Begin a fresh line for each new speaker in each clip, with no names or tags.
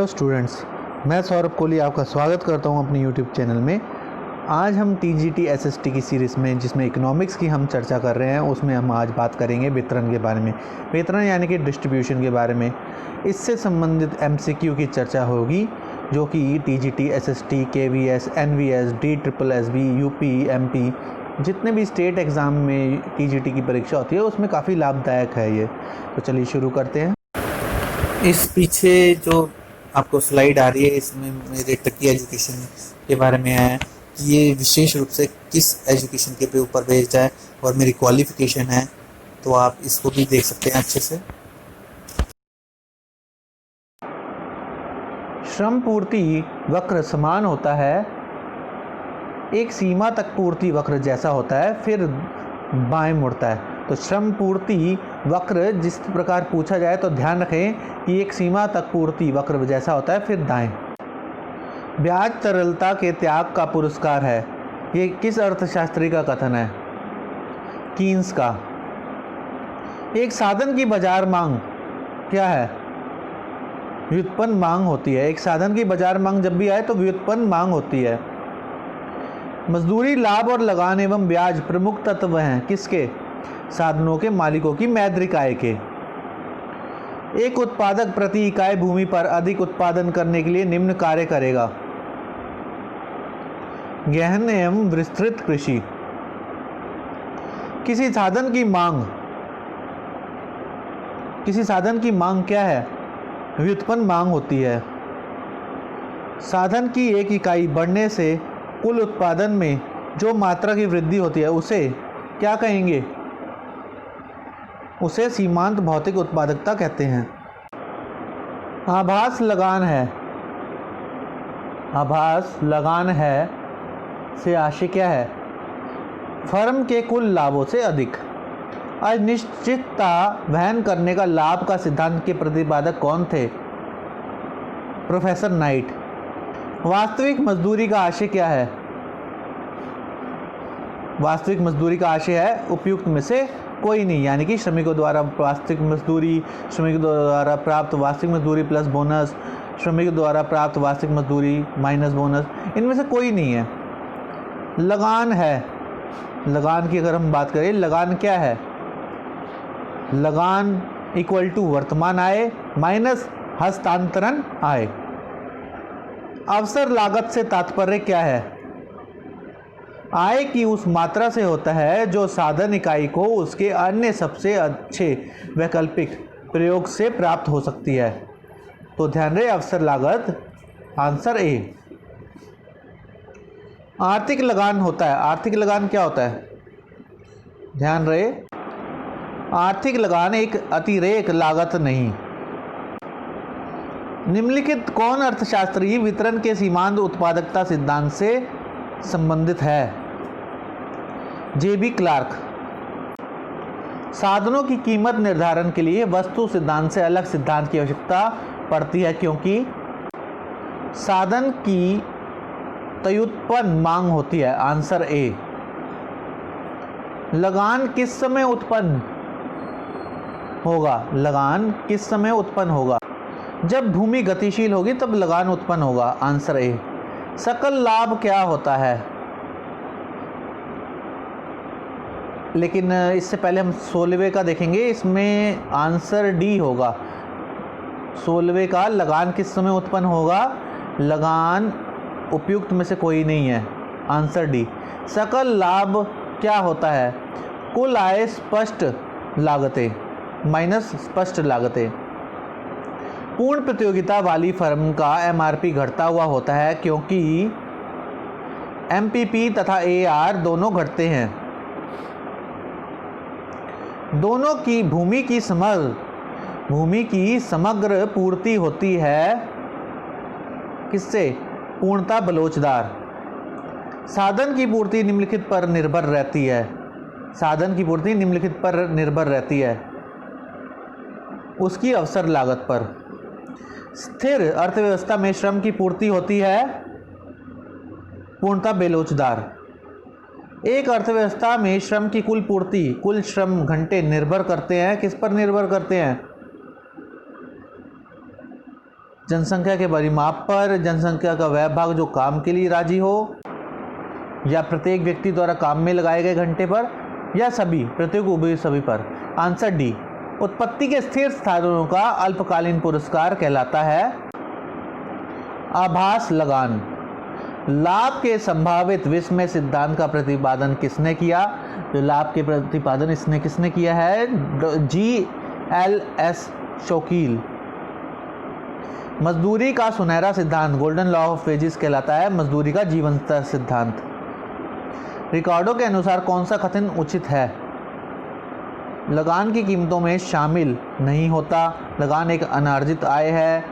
Students, मैं सौरभ कोहली आपका स्वागत करता हूं अपने यूट्यूब चैनल में। आज हम टीजीटी एसएसटी की सीरीज़ में जिसमें इकोनॉमिक्स की हम चर्चा कर रहे हैं उसमें हम आज बात करेंगे वितरण के बारे में। वितरण यानी कि डिस्ट्रीब्यूशन के बारे में। इससे संबंधित एमसीक्यू की चर्चा होगी जो कि TGT SST KVS NVS DSSB UP MP जितने भी स्टेट एग्ज़ाम में टीजीटी की परीक्षा होती है उसमें काफ़ी लाभदायक है ये। तो चलिए शुरू करते हैं। इस पीछे जो आपको स्लाइड आ रही है इसमें मेरे टकी एजुकेशन के बारे में है कि ये विशेष रूप से किस एजुकेशन के ऊपर बेस्ड है और मेरी क्वालिफ़िकेशन है, तो आप इसको भी देख सकते हैं अच्छे से। श्रम पूर्ति वक्र समान होता है, एक सीमा तक पूर्ति वक्र जैसा होता है फिर बाएं मुड़ता है। तो श्रम पूर्ति वक्र जिस प्रकार पूछा जाए तो ध्यान रखें कि एक सीमा तक पूर्ति वक्र जैसा होता है फिर दाएं। ब्याज तरलता के त्याग का पुरस्कार है, ये किस अर्थशास्त्री का कथन है? कीन्स का। एक साधन की बाजार मांग क्या है? व्युत्पन्न मांग होती है। एक साधन की बाजार मांग जब भी आए तो व्युत्पन्न मांग होती है। मजदूरी, लाभ और लगान एवं ब्याज प्रमुख तत्व हैं किसके? साधनों के मालिकों की मौद्रिक आय के। एक उत्पादक प्रति इकाई भूमि पर अधिक उत्पादन करने के लिए निम्न कार्य करेगा। गहन एवं विस्तृत कृषि। किसी साधन की मांग क्या है? व्युत्पन्न मांग होती है। साधन की एक इकाई बढ़ने से कुल उत्पादन में जो मात्रा की वृद्धि होती है उसे क्या कहेंगे? उसे सीमांत भौतिक उत्पादकता कहते हैं। आभास लगान है से आशय क्या है? फर्म के कुल लाभों से अधिक। अनिश्चितता वहन करने का लाभ का सिद्धांत के प्रतिपादक कौन थे? Professor night. वास्तविक मजदूरी का आशय क्या है? वास्तविक मजदूरी का आशय है उपयुक्त में से कोई नहीं, यानी कि श्रमिकों द्वारा वास्तविक मजदूरी, श्रमिकों द्वारा प्राप्त वास्तविक मजदूरी प्लस बोनस, श्रमिकों द्वारा प्राप्त वास्तविक मजदूरी माइनस बोनस, इनमें से कोई नहीं है। लगान है। लगान की अगर हम बात करें, लगान क्या है? लगान इक्वल टू वर्तमान आय माइनस हस्तांतरण आय। अवसर लागत से तात्पर्य क्या है? आय की उस मात्रा से होता है जो साधन इकाई को उसके अन्य सबसे अच्छे वैकल्पिक प्रयोग से प्राप्त हो सकती है। तो ध्यान रहे अवसर लागत, आंसर ए। आर्थिक लगान होता है। आर्थिक लगान क्या होता है? ध्यान रहे आर्थिक लगान एक अतिरेक लागत नहीं। निम्नलिखित कौन अर्थशास्त्री वितरण के सीमांत उत्पादकता सिद्धांत से संबंधित है? JB clerk. साधनों की कीमत निर्धारण के लिए वस्तु सिद्धांत से अलग सिद्धांत की आवश्यकता पड़ती है क्योंकि साधन की व्युत्पन्न मांग होती है। Answer A. लगान किस समय उत्पन्न होगा? लगान किस समय उत्पन्न होगा? जब भूमि गतिशील होगी तब लगान उत्पन्न होगा। Answer A. सकल लाभ क्या होता है? लेकिन इससे पहले हम 16वें का देखेंगे, इसमें आंसर डी होगा। 16वें का लगान किस समय उत्पन्न होगा? लगान उपयुक्त में से कोई नहीं है। Answer D. सकल लाभ क्या होता है? कुल आय स्पष्ट लागतें माइनस स्पष्ट लागतें। पूर्ण प्रतियोगिता वाली फर्म का MRP घटता हुआ होता है क्योंकि MPP तथा AR दोनों घटते हैं। दोनों की भूमि की समग्र पूर्ति होती है किससे? पूर्णता बलोचदार। साधन की पूर्ति निम्नलिखित पर निर्भर रहती है। साधन की पूर्ति निम्नलिखित पर निर्भर रहती है उसकी अवसर लागत पर। स्थिर अर्थव्यवस्था में श्रम की पूर्ति होती है पूर्णता बेलोचदार। एक अर्थव्यवस्था में श्रम की कुल पूर्ति, कुल श्रम घंटे निर्भर करते हैं किस पर निर्भर करते हैं? जनसंख्या के परिमाप पर, जनसंख्या का वह भाग जो काम के लिए राजी हो, या प्रत्येक व्यक्ति द्वारा काम में लगाए गए घंटे पर, या सभी, प्रत्येक उभय सभी पर। आंसर डी, उत्पत्ति के स्थिर साधनों का अल्पकालीन पुरस्कार कहलाता है आभास लगान। लाभ के संभावित विस्मय सिद्धांत का प्रतिपादन किसने किया? जो लाभ के प्रतिपादन इसने किसने किया है? GLS शोकील। मजदूरी का सुनहरा सिद्धांत, गोल्डन लॉ ऑफ वेजेस कहलाता है मजदूरी का जीवन स्तर सिद्धांत। रिकार्डो के अनुसार कौन सा कथन उचित है? लगान की कीमतों में शामिल नहीं होता, लगान एक अनार्जित आय है,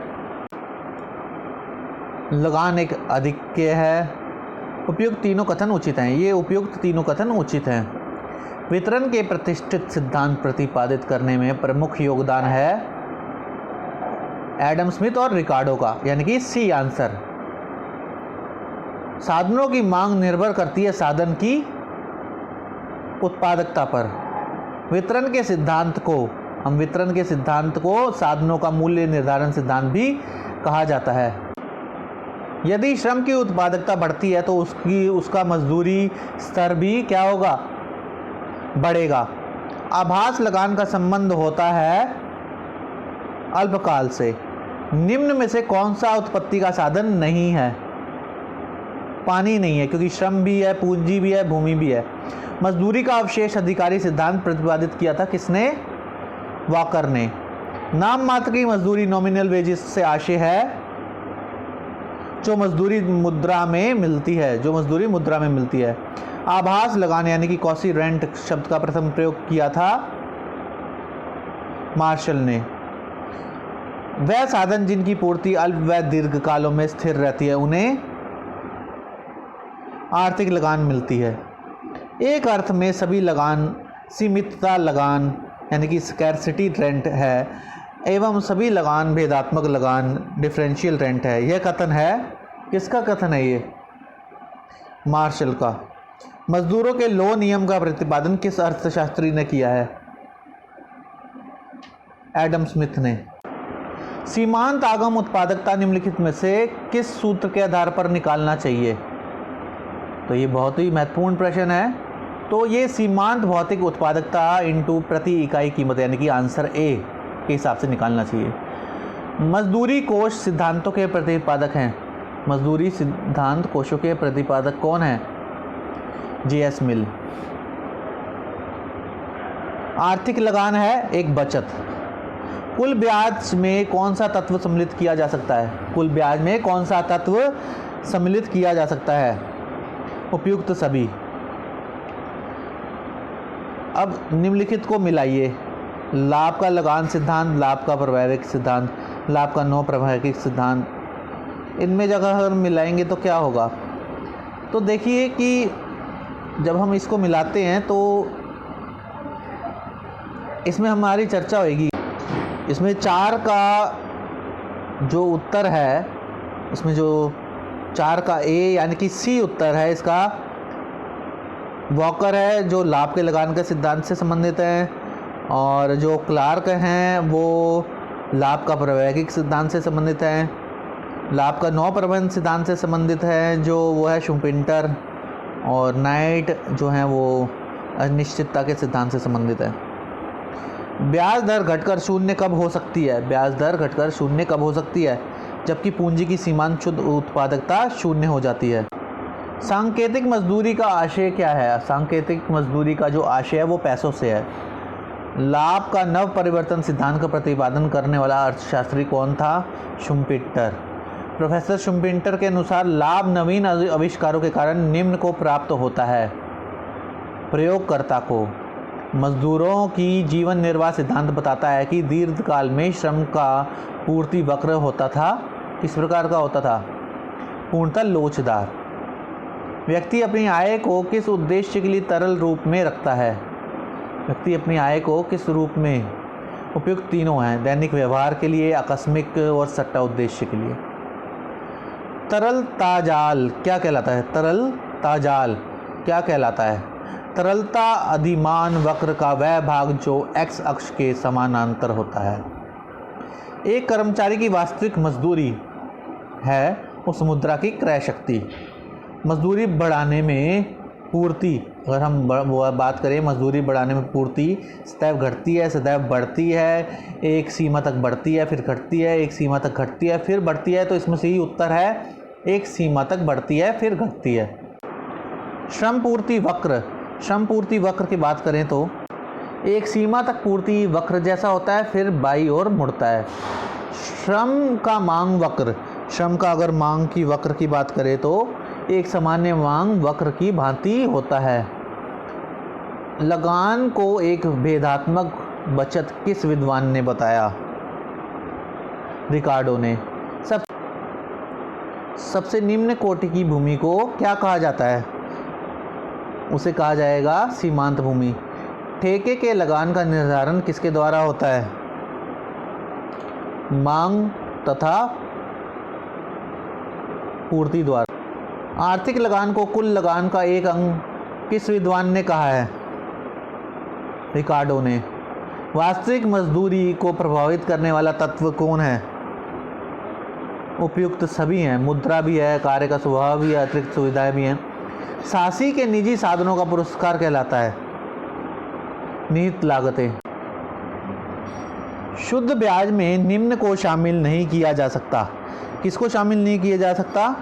लगान एक अधिक्य है। उपयुक्त तीनों कथन उचित हैं। ये उपयुक्त तीनों कथन उचित हैं। वितरण के प्रतिष्ठित सिद्धांत प्रतिपादित करने में प्रमुख योगदान है एडम स्मिथ और रिकार्डो का, यानी कि सी आंसर। साधनों की मांग निर्भर करती है साधन की उत्पादकता पर। वितरण के सिद्धांत को साधनों का मूल्य निर्धारण सिद्धांत भी कहा जाता है। यदि श्रम की उत्पादकता बढ़ती है तो उसका मजदूरी स्तर भी क्या होगा? बढ़ेगा। आभास लगान का संबंध होता है अल्पकाल से। निम्न में से कौन सा उत्पत्ति का साधन नहीं है? पानी नहीं है, क्योंकि श्रम भी है, पूंजी भी है, भूमि भी है। मजदूरी का अवशेष अधिकारी सिद्धांत प्रतिपादित किया था किसने? वॉकर ने। नाम मात्र की मजदूरी नॉमिनल वेजेस से आशय है जो मजदूरी मुद्रा में मिलती है। आभास लगान यानी कि कॉसी रेंट शब्द का प्रथम प्रयोग किया था मार्शल ने। वह साधन जिनकी पूर्ति अल्प व दीर्घ कालों में स्थिर रहती है उन्हें आर्थिक लगान मिलती है। एक अर्थ में सभी लगान सीमितता लगान यानी कि स्कैरसिटी रेंट है, एवं सभी लगान भेदात्मक लगान डिफरेंशियल रेंट है। यह कथन है, किसका कथन है ये? मार्शल का। मजदूरों के लो नियम का प्रतिपादन किस अर्थशास्त्री ने किया है? एडम स्मिथ ने। सीमांत आगम उत्पादकता निम्नलिखित में से किस सूत्र के आधार पर निकालना चाहिए? तो ये बहुत ही महत्वपूर्ण प्रश्न है। तो ये सीमांत भौतिक उत्पादकता इनटू प्रति इकाई कीमत यानी कि आंसर ए के हिसाब से निकालना चाहिए। मजदूरी कोष सिद्धांतों के प्रतिपादक हैं। मजदूरी सिद्धांत कोषों के प्रतिपादक कौन है? JS मिल। आर्थिक लगान है एक बचत। कुल ब्याज में कौन सा तत्व सम्मिलित किया जा सकता है? कुल ब्याज में कौन सा तत्व सम्मिलित किया जा सकता है? उपयुक्त सभी। अब निम्नलिखित को मिलाइए। लाभ का लगान सिद्धांत, लाभ का प्रभाविक सिद्धांत, लाभ का नौ प्रभाविक सिद्धांत। इनमें जगह अगर मिलाएंगे तो क्या होगा? तो देखिए कि जब हम इसको मिलाते हैं तो इसमें हमारी चर्चा होगी। इसमें 4 का जो उत्तर है, इसमें जो 4 का ए यानी कि सी उत्तर है इसका, वॉकर है जो लाभ के लगान के सिद्धांत से संबंधित है, और जो क्लार्क हैं वो लाभ का प्रायोगिक सिद्धांत से संबंधित है। लाभ का नौ प्रबंध सिद्धांत से संबंधित है जो वो है शुम्पिंटर, और नाइट जो है वो अनिश्चितता के सिद्धांत से संबंधित है। ब्याज दर घटकर शून्य कब हो सकती है? ब्याज दर घटकर शून्य कब हो सकती है? जबकि पूंजी की सीमांत शुद्ध उत्पादकता शून्य हो जाती है। सांकेतिक मजदूरी का आशय क्या है? सांकेतिक मजदूरी का जो आशय है वो पैसों से है। लाभ का नव परिवर्तन सिद्धांत का प्रतिपादन करने वाला अर्थशास्त्री कौन था? शुम्पिटर। प्रोफेसर शुम्पिटर के अनुसार लाभ नवीन आविष्कारों के कारण निम्न को प्राप्त होता है। प्रयोगकर्ता को। मजदूरों की जीवन निर्वाह सिद्धांत बताता है कि दीर्घकाल में श्रम का पूर्ति वक्र होता था। किस प्रकार का होता था? पूर्णतः लोचदार। व्यक्ति अपनी आय को किस उद्देश्य के लिए तरल रूप में रखता है? व्यक्ति अपनी आय को किस रूप में? उपयुक्त तीनों हैं, दैनिक व्यवहार के लिए, आकस्मिक और सट्टा उद्देश्य के लिए। तरलता जाल क्या कहलाता है? तरलता जाल क्या कहलाता है? तरलता अधिमान वक्र का वह भाग जो x अक्ष के समानांतर होता है। एक कर्मचारी की वास्तविक मजदूरी है उस मुद्रा की क्रय शक्ति। मजदूरी बढ़ाने में पूर्ति, अगर हम बात करें मजदूरी बढ़ाने में पूर्ति सदैव घटती है, सदैव बढ़ती है, एक सीमा तक बढ़ती है फिर घटती है, एक सीमा तक घटती है फिर बढ़ती है। तो इसमें सही उत्तर है एक सीमा तक बढ़ती है फिर घटती है। श्रम पूर्ति वक्र, श्रम पूर्ति वक्र की बात करें तो एक सीमा तक पूर्ति वक्र जैसा होता है फिर बाई ओर मुड़ता है। श्रम का मांग वक्र, श्रम का अगर मांग की वक्र की बात करें तो एक सामान्य मांग वक्र की भांति होता है। लगान को एक भेदात्मक बचत किस विद्वान ने बताया? रिकार्डो ने। सबसे निम्न कोटि की भूमि को क्या कहा जाता है? उसे कहा जाएगा सीमांत भूमि। ठेके के लगान का निर्धारण किसके द्वारा होता है? मांग तथा पूर्ति द्वारा। आर्थिक लगान को कुल लगान का एक अंग किस विद्वान ने कहा है? रिकार्डो ने। वास्तविक मजदूरी को प्रभावित करने वाला तत्व कौन है? उपयुक्त सभी हैं, मुद्रा भी है, कार्य का स्वभाव भी है, अतिरिक्त सुविधाएं भी हैं। सासी के निजी साधनों का पुरस्कार कहलाता है निहित लागतें। शुद्ध ब्याज में निम्न को शामिल नहीं किया जा सकता। किसको शामिल नहीं किया जा सकता?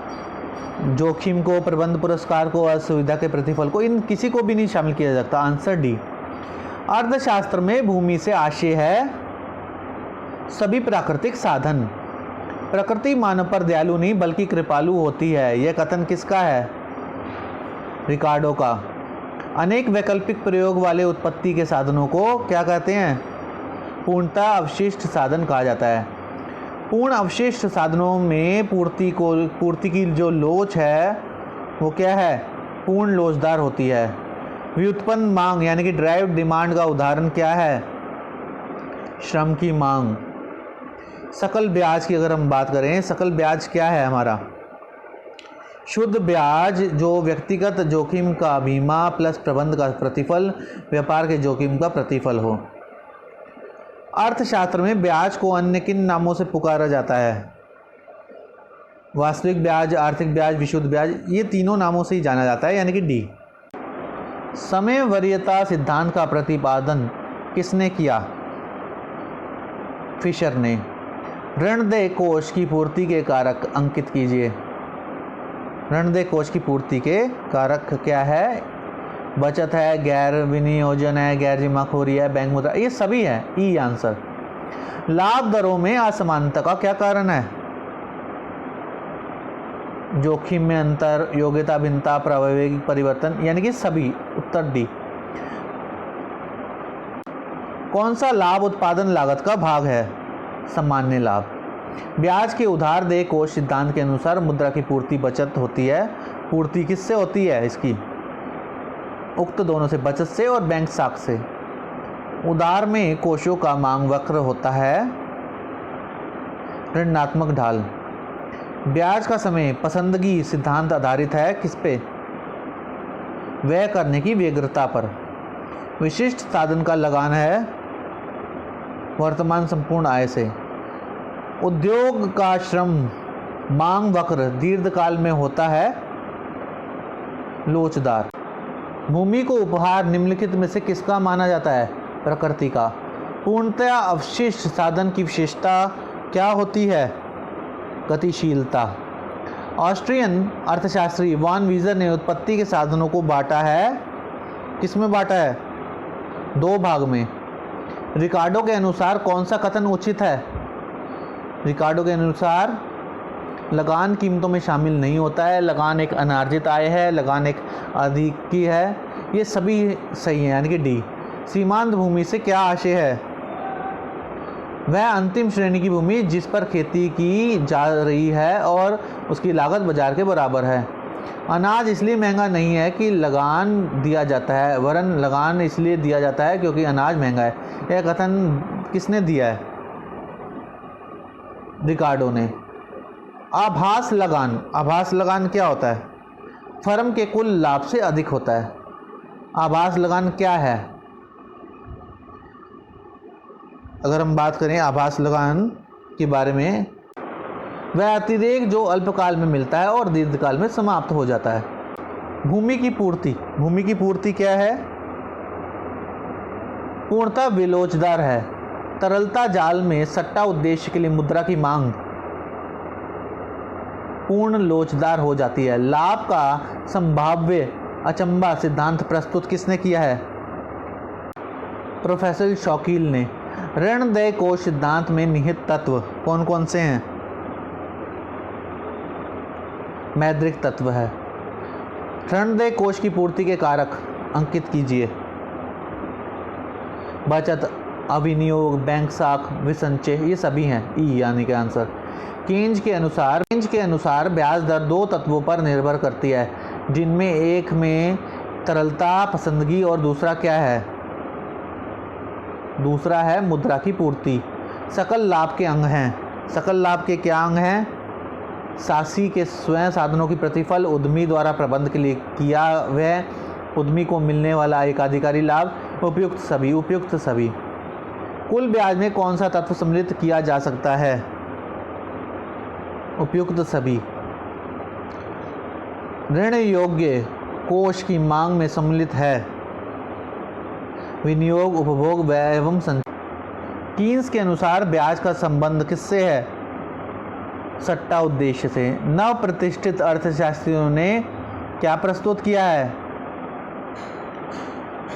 जोखिम को, प्रबंध पुरस्कार को, असुविधा के प्रतिफल को, इन किसी को भी नहीं शामिल किया जा सकता। Answer D. अर्थशास्त्र में भूमि से आशय है सभी प्राकृतिक साधन। प्रकृति मानव पर दयालु नहीं बल्कि कृपालु होती है। यह कथन किसका है? रिकार्डो का। अनेक वैकल्पिक प्रयोग वाले उत्पत्ति के साधनों को क्या कहते हैं? पूर्णतः अवशिष्ट साधन कहा जाता है। पूर्ण अवशिष्ट साधनों में पूर्ति की जो लोच है वो क्या है? पूर्ण लोचदार होती है। व्युत्पन्न मांग यानी कि ड्राइव डिमांड का उदाहरण क्या है? श्रम की मांग। सकल ब्याज की अगर हम बात करें, सकल ब्याज क्या है हमारा? शुद्ध ब्याज जो व्यक्तिगत जोखिम का बीमा प्लस प्रबंध का प्रतिफल, व्यापार के जोखिम का प्रतिफल हो। अर्थशास्त्र में ब्याज को अन्य किन नामों से पुकारा जाता है? वास्तविक ब्याज, आर्थिक ब्याज, विशुद्ध ब्याज, ये तीनों नामों से ही जाना जाता है यानी कि डी। समय वरीयता सिद्धांत का प्रतिपादन किसने किया? फिशर ने। ऋण देय कोष की पूर्ति के कारक अंकित कीजिए। ऋण देय कोष की पूर्ति के कारक क्या है? बचत है, गैर विनियोजन है, गैर जमाखोरी है, बैंक मुद्रा, ये सभी है। ई आंसर। लाभ दरों में असमानता का क्या कारण है? जोखिम में अंतर, योग्यता भिन्नता, प्रावैधिक परिवर्तन, यानी कि सभी। उत्तर डी। कौन सा लाभ उत्पादन लागत का भाग है? सामान्य लाभ। ब्याज के उधार देय कोष सिद्धांत के अनुसार मुद्रा की पूर्ति बचत होती है। पूर्ति किससे होती है इसकी? उक्त दोनों से, बचत से और बैंक साख से। उधार में कोषों का मांग वक्र होता है ऋणात्मक ढाल। ब्याज का समय पसंदगी सिद्धांत आधारित है किस पे? व्यय करने की व्यग्रता पर। विशिष्ट साधन का लगान है वर्तमान संपूर्ण आय से। उद्योग का श्रम मांग वक्र दीर्घकाल में होता है लोचदार। भूमि को उपहार निम्नलिखित में से किसका माना जाता है? प्रकृति का। पूर्णतया अवशिष्ट साधन की विशेषता क्या होती है? गतिशीलता। ऑस्ट्रियन अर्थशास्त्री वॉन वीजर ने उत्पत्ति के साधनों को बांटा है, किस में बांटा है? दो भाग में। रिकार्डो के अनुसार कौन सा कथन उचित है? रिकार्डो के अनुसार लगान कीमतों में शामिल नहीं होता है, लगान एक अनार्जित आय है, लगान एक अधिक की है, ये सभी सही है यानी कि डी। सीमांत भूमि से क्या आशय है? वह अंतिम श्रेणी की भूमि जिस पर खेती की जा रही है और उसकी लागत बाजार के बराबर है। अनाज इसलिए महंगा नहीं है कि लगान दिया जाता है, वरन लगान इसलिए दिया जाता है क्योंकि अनाज महंगा है। यह कथन किसने दिया है? रिकार्डो ने। आभास लगान। आभास लगान क्या होता है? फर्म के कुल लाभ से अधिक होता है। आभास लगान क्या है? अगर हम बात करें आभास लगान के बारे में, वह अतिरेक जो अल्पकाल में मिलता है और दीर्घकाल में समाप्त हो जाता है। भूमि की पूर्ति, भूमि की पूर्ति क्या है? पूर्णतः विलोचदार है। तरलता जाल में सट्टा उद्देश्य के लिए मुद्रा की मांग पूर्ण लोचदार हो जाती है। लाभ का संभाव्य अचंबा सिद्धांत प्रस्तुत किसने किया है? प्रोफेसर शौकील ने। ऋणदेय कोश सिद्धांत में निहित तत्व कौन कौन से हैं? मौद्रिक तत्व है। ऋणदेय कोश की पूर्ति के कारक अंकित कीजिए। बचत, अविनियोग, बैंक साख, विसंचय, ये सभी हैं। ई यानी कि आंसर। कीन्स के अनुसार ब्याज दर दो तत्वों पर निर्भर करती है, जिनमें एक में तरलता पसंदगी और दूसरा क्या है? दूसरा है मुद्रा की पूर्ति। सकल लाभ के अंग हैं। सकल लाभ के क्या अंग हैं? सासी के स्वयं साधनों की प्रतिफल, उद्यमी द्वारा प्रबंध के लिए किया वह, उद्यमी को मिलने वाला एकाधिकारी लाभ, उपयुक्त सभी। कुल ब्याज में कौन सा तत्व सम्मिलित किया जा सकता है? उपयुक्त सभी। ऋण योग्य कोष की मांग में सम्मिलित है विनियोग, उपभोग, व्यय एवं संचय। कीन्स के अनुसार ब्याज का संबंध किससे है? सट्टा उद्देश्य से। नव प्रतिष्ठित अर्थशास्त्रियों ने क्या प्रस्तुत किया है?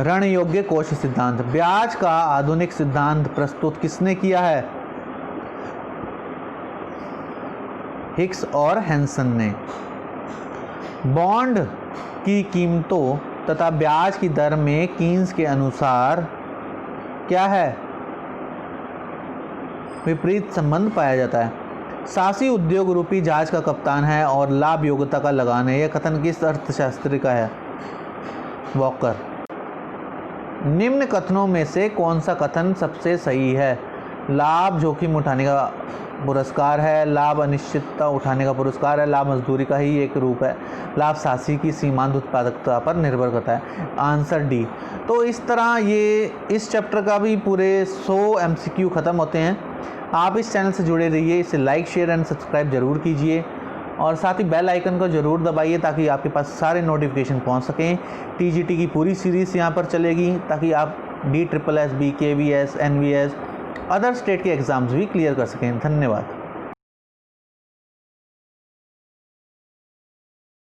ऋण योग्य कोष सिद्धांत। ब्याज का आधुनिक सिद्धांत प्रस्तुत किसने किया है? हिक्स और हैंसन ने। बॉन्ड की कीमतों तथा ब्याज की दर में कीन्स के अनुसार क्या है? विपरीत संबंध पाया जाता है। सासी उद्योग रूपी जहाज का कप्तान है और लाभ योग्यता का लगान है। यह कथन किस अर्थशास्त्री का है? वॉकर। निम्न कथनों में से कौन सा कथन सबसे सही है? लाभ जोखिम उठाने का पुरस्कार है, लाभ अनिश्चितता उठाने का पुरस्कार है, लाभ मजदूरी का ही एक रूप है, लाभ सासी की सीमांत उत्पादकता पर निर्भर करता है। Answer D. तो इस तरह ये इस चैप्टर का भी पूरे 100 MCQ ख़त्म होते हैं। आप इस चैनल से जुड़े रहिए, इसे लाइक, शेयर एंड सब्सक्राइब जरूर कीजिए और साथ ही बेल आइकन को ज़रूर दबाइए ताकि आपके पास सारे नोटिफिकेशन पहुंच सकें। TGT की पूरी सीरीज़ यहाँ पर चलेगी ताकि आप DSSS, BKVS, NVS, other state के एग्ज़ाम्स भी क्लियर कर सकें। धन्यवाद।